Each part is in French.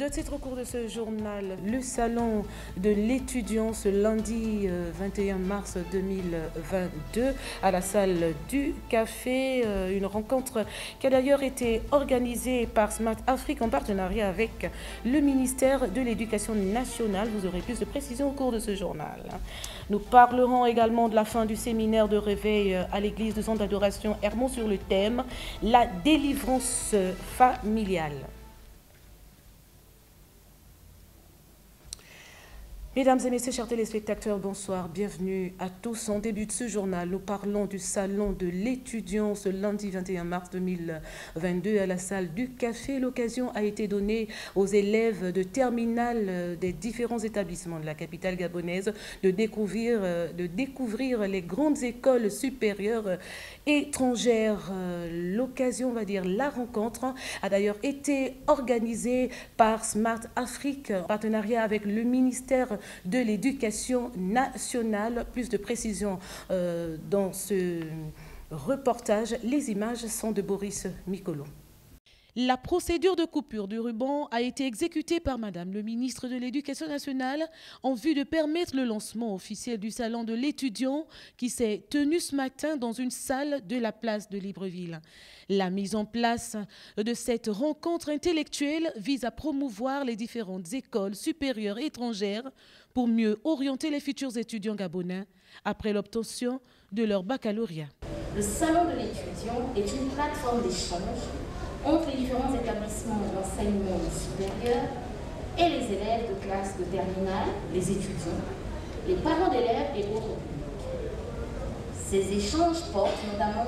Deux titres au cours de ce journal. Le salon de l'étudiant ce lundi 21 mars 2022 à la salle du Café. Une rencontre qui a d'ailleurs été organisée par Smart Afrique en partenariat avec le ministère de l'Éducation nationale. Vous aurez plus de précisions au cours de ce journal. Nous parlerons également de la fin du séminaire de réveil à l'église de Centre d'Adoration Hermon sur le thème « La délivrance familiale ». Mesdames et messieurs, chers téléspectateurs, bonsoir, bienvenue à tous. En début de ce journal, nous parlons du salon de l'étudiant ce lundi 21 mars 2022 à la salle du Café. L'occasion a été donnée aux élèves de terminale des différents établissements de la capitale gabonaise de découvrir les grandes écoles supérieures étrangères. L'occasion, on va dire, la rencontre a d'ailleurs été organisée par Smart Afrique en partenariat avec le ministère de l'Éducation nationale. Plus de précisions dans ce reportage. Les images sont de Boris Mikolo. La procédure de coupure du ruban a été exécutée par Madame le ministre de l'Éducation nationale en vue de permettre le lancement officiel du salon de l'étudiant qui s'est tenu ce matin dans une salle de la place de Libreville. La mise en place de cette rencontre intellectuelle vise à promouvoir les différentes écoles supérieures étrangères pour mieux orienter les futurs étudiants gabonais après l'obtention de leur baccalauréat. Le salon de l'étudiant est une plateforme d'échange entre les différents établissements d'enseignement supérieur et les élèves de classe de terminale, les étudiants, les parents d'élèves et autres publics. Ces échanges portent notamment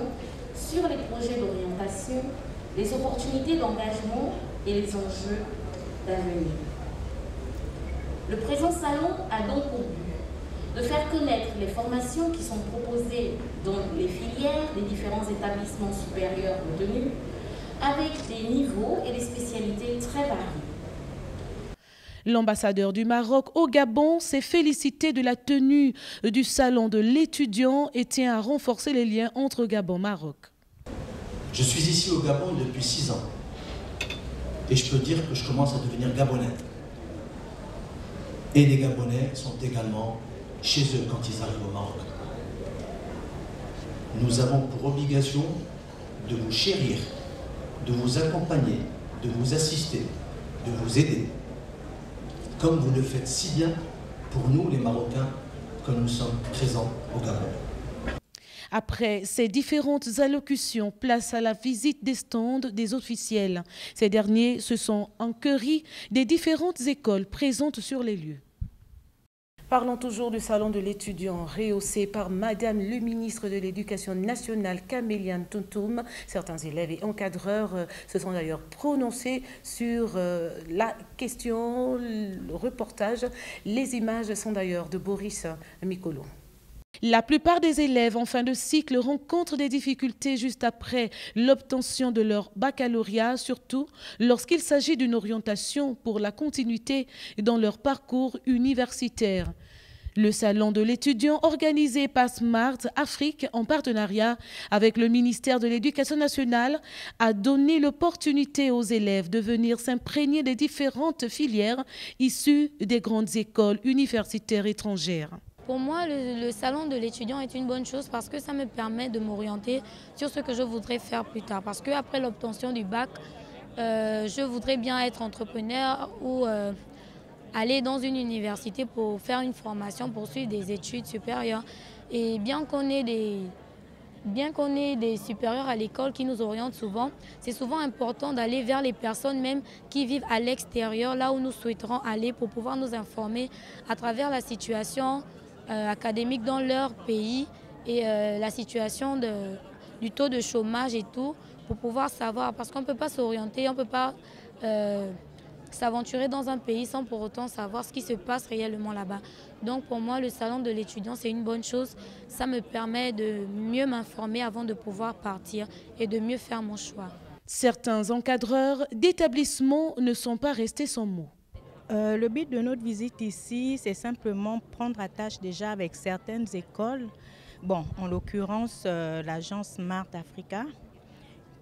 sur les projets d'orientation, les opportunités d'engagement et les enjeux d'avenir. Le présent salon a donc pour but de faire connaître les formations qui sont proposées dans les filières des différents établissements supérieurs retenus, avec des niveaux et des spécialités très variées. L'ambassadeur du Maroc au Gabon s'est félicité de la tenue du salon de l'étudiant et tient à renforcer les liens entre Gabon et Maroc. Je suis ici au Gabon depuis 6 ans et je peux dire que je commence à devenir gabonais. Et les Gabonais sont également chez eux quand ils arrivent au Maroc. Nous avons pour obligation de vous chérir, de vous accompagner, de vous assister, de vous aider, comme vous le faites si bien pour nous les Marocains quand nous sommes présents au Gabon. Après ces différentes allocutions, place à la visite des stands des officiels. Ces derniers se sont enquéris des différentes écoles présentes sur les lieux. Parlons toujours du salon de l'étudiant rehaussé par Madame le ministre de l'Éducation nationale, Caméliane Tuntum. Certains élèves et encadreurs se sont d'ailleurs prononcés sur la question, le reportage. Les images sont d'ailleurs de Boris Mikolo. La plupart des élèves en fin de cycle rencontrent des difficultés juste après l'obtention de leur baccalauréat, surtout lorsqu'il s'agit d'une orientation pour la continuité dans leur parcours universitaire. Le salon de l'étudiant organisé par Smart Afrique en partenariat avec le ministère de l'Éducation nationale a donné l'opportunité aux élèves de venir s'imprégner des différentes filières issues des grandes écoles universitaires étrangères. Pour moi, le salon de l'étudiant est une bonne chose parce que ça me permet de m'orienter sur ce que je voudrais faire plus tard. Parce qu'après l'obtention du bac, je voudrais bien être entrepreneur ou aller dans une université pour faire une formation, poursuivre des études supérieures. Et bien qu'on ait des supérieurs à l'école qui nous orientent souvent, c'est souvent important d'aller vers les personnes même qui vivent à l'extérieur, là où nous souhaiterons aller pour pouvoir nous informer à travers la situation académique dans leur pays et la situation du taux de chômage et tout, pour pouvoir savoir, parce qu'on ne peut pas s'orienter, on ne peut pas s'aventurer dans un pays sans pour autant savoir ce qui se passe réellement là-bas. Donc pour moi, le salon de l'étudiant, c'est une bonne chose. Ça me permet de mieux m'informer avant de pouvoir partir et de mieux faire mon choix. Certains encadreurs d'établissements ne sont pas restés sans mots. Le but de notre visite ici, c'est simplement prendre attache déjà avec certaines écoles. Bon, en l'occurrence, l'agence Smart Africa,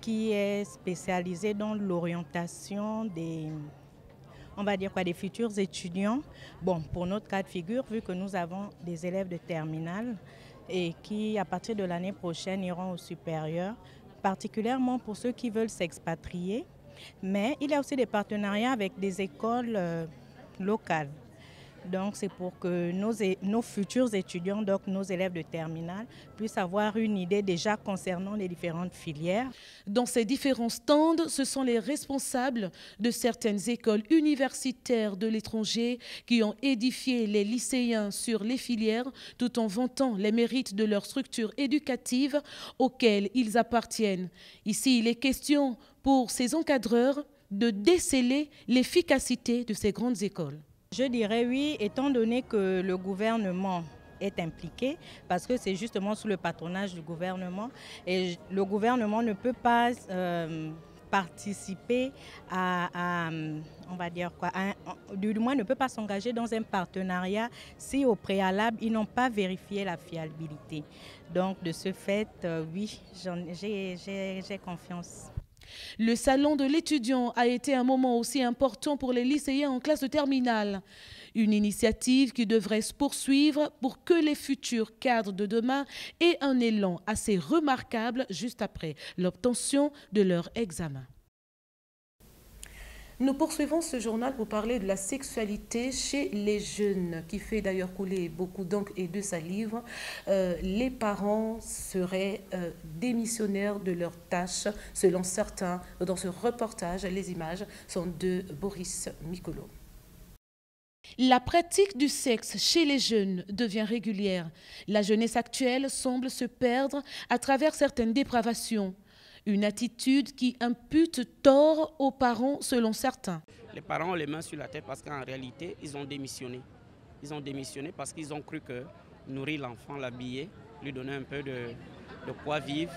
qui est spécialisée dans l'orientation des on va dire quoi, des futurs étudiants. Bon, pour notre cas de figure, vu que nous avons des élèves de terminale et qui, à partir de l'année prochaine, iront au supérieur, particulièrement pour ceux qui veulent s'expatrier. Mais il y a aussi des partenariats avec des écoles locales. Donc c'est pour que nos futurs étudiants, donc nos élèves de terminale, puissent avoir une idée déjà concernant les différentes filières. Dans ces différents stands, ce sont les responsables de certaines écoles universitaires de l'étranger qui ont édifié les lycéens sur les filières tout en vantant les mérites de leur structure éducative auxquelles ils appartiennent. Ici, il est question pour ces encadreurs de déceler l'efficacité de ces grandes écoles. Je dirais oui, étant donné que le gouvernement est impliqué, parce que c'est justement sous le patronage du gouvernement, et le gouvernement ne peut pas participer on va dire quoi, du moins ne peut pas s'engager dans un partenariat si au préalable ils n'ont pas vérifié la fiabilité. Donc de ce fait, oui, j'ai confiance. Le salon de l'étudiant a été un moment aussi important pour les lycéens en classe de terminale. Une initiative qui devrait se poursuivre pour que les futurs cadres de demain aient un élan assez remarquable juste après l'obtention de leur examen. Nous poursuivons ce journal pour parler de la sexualité chez les jeunes, qui fait d'ailleurs couler beaucoup d'encre et de salive. Les parents seraient démissionnaires de leurs tâches, selon certains. Dans ce reportage, les images sont de Boris Mikolo. La pratique du sexe chez les jeunes devient régulière. La jeunesse actuelle semble se perdre à travers certaines dépravations. Une attitude qui impute tort aux parents selon certains. Les parents ont les mains sur la tête parce qu'en réalité, ils ont démissionné. Ils ont démissionné parce qu'ils ont cru que nourrir l'enfant, l'habiller, lui donner un peu de quoi vivre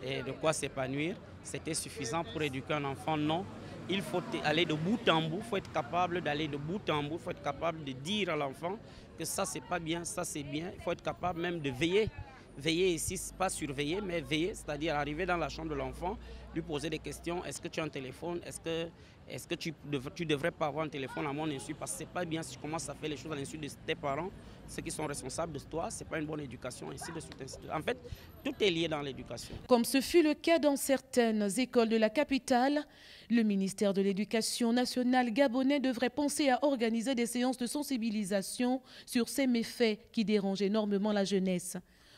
et de quoi s'épanouir, c'était suffisant pour éduquer un enfant. Non, il faut aller de bout en bout, il faut être capable d'aller de bout en bout, il faut être capable de dire à l'enfant que ça c'est pas bien, ça c'est bien. Il faut être capable même de veiller. Veiller ici, pas surveiller, mais veiller, c'est-à-dire arriver dans la chambre de l'enfant, lui poser des questions. Est-ce que tu as un téléphone? Est-ce que tu devrais pas avoir un téléphone à mon insu? Parce que c'est pas bien si tu commences à faire les choses à l'insu de tes parents, ceux qui sont responsables de toi, c'est pas une bonne éducation, ainsi de suite, ainsi de suite. En fait, tout est lié dans l'éducation. Comme ce fut le cas dans certaines écoles de la capitale, le ministère de l'Éducation nationale gabonais devrait penser à organiser des séances de sensibilisation sur ces méfaits qui dérangent énormément la jeunesse.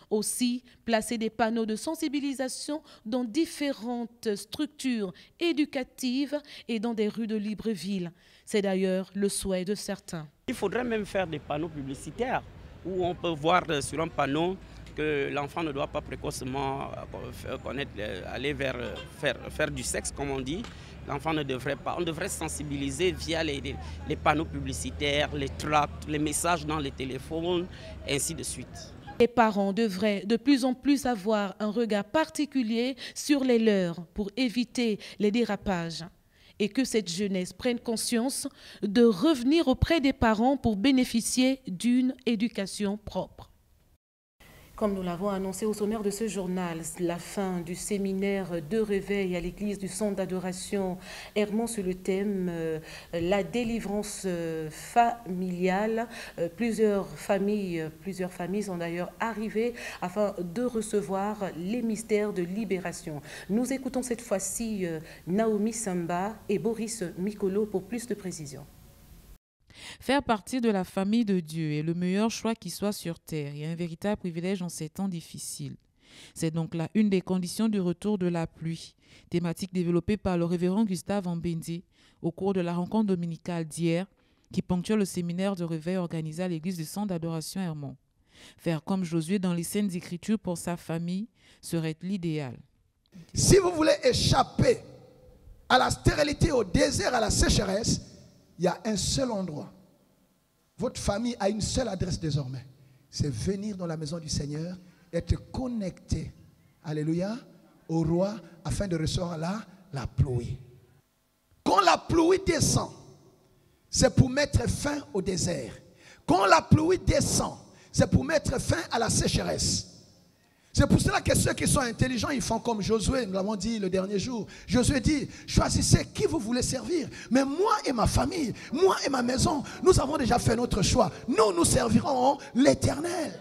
Aussi, placer des panneaux de sensibilisation dans différentes structures éducatives et dans des rues de Libreville. C'est d'ailleurs le souhait de certains. Il faudrait même faire des panneaux publicitaires où on peut voir sur un panneau que l'enfant ne doit pas précocement aller vers faire du sexe, comme on dit. L'enfant ne devrait pas. On devrait sensibiliser via les panneaux publicitaires, les tracts, les messages dans les téléphones, ainsi de suite. Les parents devraient de plus en plus avoir un regard particulier sur les leurs pour éviter les dérapages et que cette jeunesse prenne conscience de revenir auprès des parents pour bénéficier d'une éducation propre. Comme nous l'avons annoncé au sommaire de ce journal, la fin du séminaire de réveil à l'église du centre d'adoration Hermon sur le thème la délivrance familiale. Plusieurs familles sont d'ailleurs arrivées afin de recevoir les mystères de libération. Nous écoutons cette fois-ci Naomi Samba et Boris Mikolo pour plus de précisions. Faire partie de la famille de Dieu est le meilleur choix qui soit sur terre et un véritable privilège en ces temps difficiles. C'est donc là une des conditions du retour de la pluie, thématique développée par le révérend Gustave Ambendi au cours de la rencontre dominicale d'hier qui ponctue le séminaire de réveil organisé à l'église du centre d'adoration Hermon. Faire comme Josué dans les Saintes Écritures pour sa famille serait l'idéal. Si vous voulez échapper à la stérilité, au désert, à la sécheresse, il y a un seul endroit. Votre famille a une seule adresse désormais. C'est venir dans la maison du Seigneur, être connecté, alléluia, au roi, afin de recevoir la pluie. Quand la pluie descend, c'est pour mettre fin au désert. Quand la pluie descend, c'est pour mettre fin à la sécheresse. C'est pour cela que ceux qui sont intelligents, ils font comme Josué, nous l'avons dit le dernier jour. Josué dit, choisissez qui vous voulez servir. Mais moi et ma famille, moi et ma maison, nous avons déjà fait notre choix. Nous servirons l'Éternel.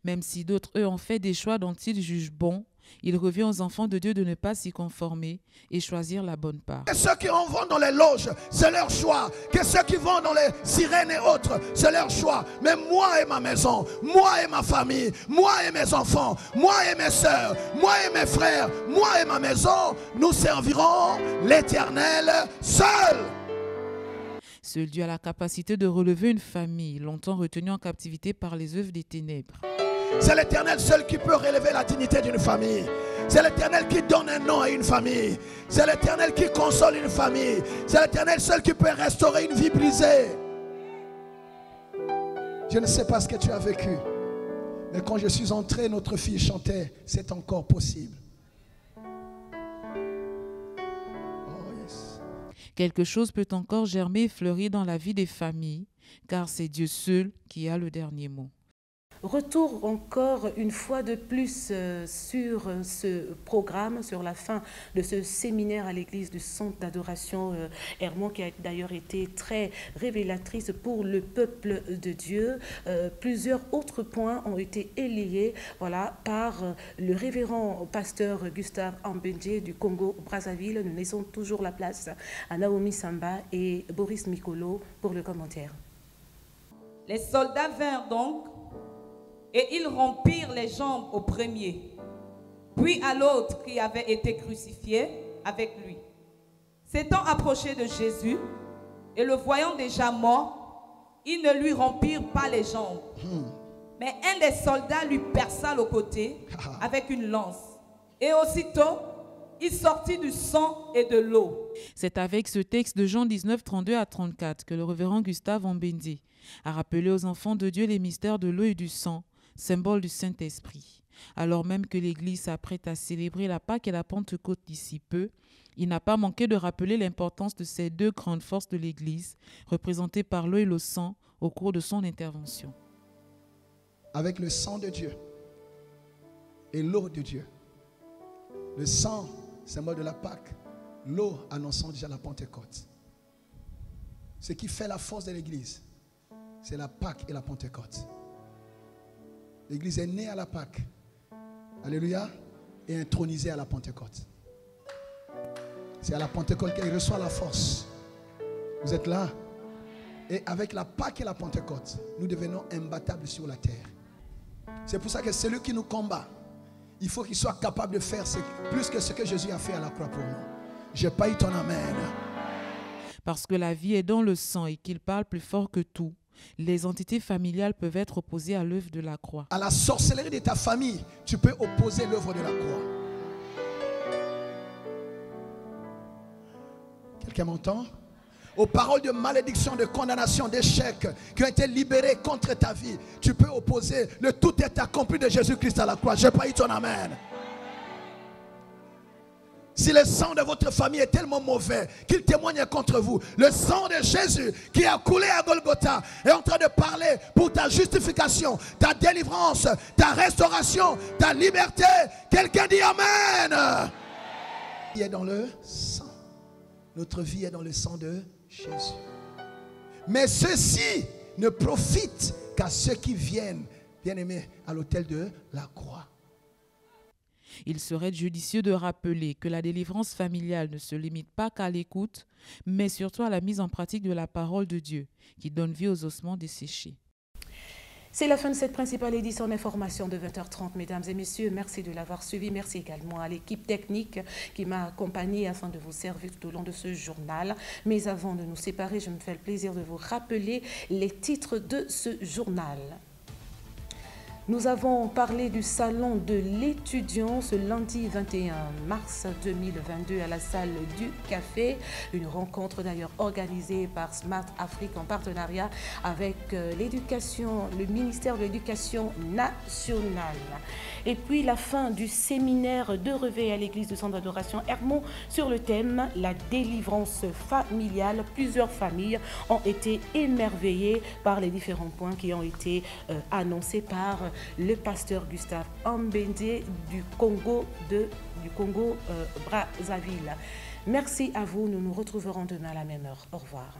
Même si d'autres, eux, ont fait des choix dont ils jugent bons, il revient aux enfants de Dieu de ne pas s'y conformer et choisir la bonne part. Que ceux qui vont dans les loges, c'est leur choix. Que ceux qui vont dans les sirènes et autres, c'est leur choix. Mais moi et ma maison, moi et ma famille, moi et mes enfants, moi et mes soeurs, moi et mes frères, moi et ma maison, nous servirons l'Éternel seul. Seul Dieu a la capacité de relever une famille longtemps retenue en captivité par les œuvres des ténèbres. C'est l'Éternel seul qui peut relever la dignité d'une famille. C'est l'Éternel qui donne un nom à une famille. C'est l'Éternel qui console une famille. C'est l'Éternel seul qui peut restaurer une vie brisée. Je ne sais pas ce que tu as vécu, mais quand je suis entré, notre fille chantait, c'est encore possible. Oh yes. Quelque chose peut encore germer et fleurir dans la vie des familles, car c'est Dieu seul qui a le dernier mot. Retour encore une fois de plus sur ce programme, sur la fin de ce séminaire à l'église du centre d'adoration Hermon, qui a d'ailleurs été très révélatrice pour le peuple de Dieu. Plusieurs autres points ont été élayés par le révérend pasteur Gustave Ambendje du Congo-Brazzaville. Nous laissons toujours la place à Naomi Samba et Boris Mikolo pour le commentaire. Les soldats vinrent donc et ils rompirent les jambes au premier, puis à l'autre qui avait été crucifié avec lui. S'étant approchés de Jésus et le voyant déjà mort, ils ne lui rompirent pas les jambes. Mais un des soldats lui perça le côté avec une lance. Et aussitôt, il sortit du sang et de l'eau. C'est avec ce texte de Jean 19, 32 à 34 que le révérend Gustave Ambendje a rappelé aux enfants de Dieu les mystères de l'eau et du sang, symbole du Saint-Esprit. Alors même que l'Église s'apprête à célébrer la Pâque et la Pentecôte d'ici peu, il n'a pas manqué de rappeler l'importance de ces deux grandes forces de l'Église, représentées par l'eau et le sang, au cours de son intervention. Avec le sang de Dieu et l'eau de Dieu. Le sang, symbole de la Pâque. L'eau annonçant déjà la Pentecôte. Ce qui fait la force de l'Église, c'est la Pâque et la Pentecôte. L'Église est née à la Pâque, alléluia, et intronisée à la Pentecôte. C'est à la Pentecôte qu'elle reçoit la force. Vous êtes là? Et avec la Pâque et la Pentecôte, nous devenons imbattables sur la terre. C'est pour ça que celui qui nous combat, il faut qu'il soit capable de faire plus que ce que Jésus a fait à la croix pour nous. J'ai pas eu ton amen. Parce que la vie est dans le sang et qu'il parle plus fort que tout, les entités familiales peuvent être opposées à l'œuvre de la croix. À la sorcellerie de ta famille, tu peux opposer l'œuvre de la croix. Quelqu'un m'entend? Aux paroles de malédiction, de condamnation, d'échec qui ont été libérées contre ta vie, tu peux opposer le tout est accompli de Jésus-Christ à la croix. J'ai pas eu ton amen. Si le sang de votre famille est tellement mauvais qu'il témoigne contre vous, le sang de Jésus qui a coulé à Golgotha est en train de parler pour ta justification, ta délivrance, ta restauration, ta liberté. Quelqu'un dit amen. Il est dans le sang. Notre vie est dans le sang de Jésus. Mais ceci ne profite qu'à ceux qui viennent, bien-aimés, à l'autel de la croix. Il serait judicieux de rappeler que la délivrance familiale ne se limite pas qu'à l'écoute, mais surtout à la mise en pratique de la parole de Dieu, qui donne vie aux ossements desséchés. C'est la fin de cette principale édition d'information de 20h30, mesdames et messieurs. Merci de l'avoir suivi. Merci également à l'équipe technique qui m'a accompagné afin de vous servir tout au long de ce journal. Mais avant de nous séparer, je me fais le plaisir de vous rappeler les titres de ce journal. Nous avons parlé du salon de l'étudiant ce lundi 21 mars 2022 à la salle du Café. Une rencontre d'ailleurs organisée par Smart Afrique en partenariat avec le ministère de l'Éducation nationale. Et puis la fin du séminaire de réveil à l'église du centre d'adoration Hermon sur le thème la délivrance familiale. Plusieurs familles ont été émerveillées par les différents points qui ont été annoncés par le pasteur Gustave Ambende du Congo Brazzaville. Merci à vous, nous nous retrouverons demain à la même heure. Au revoir.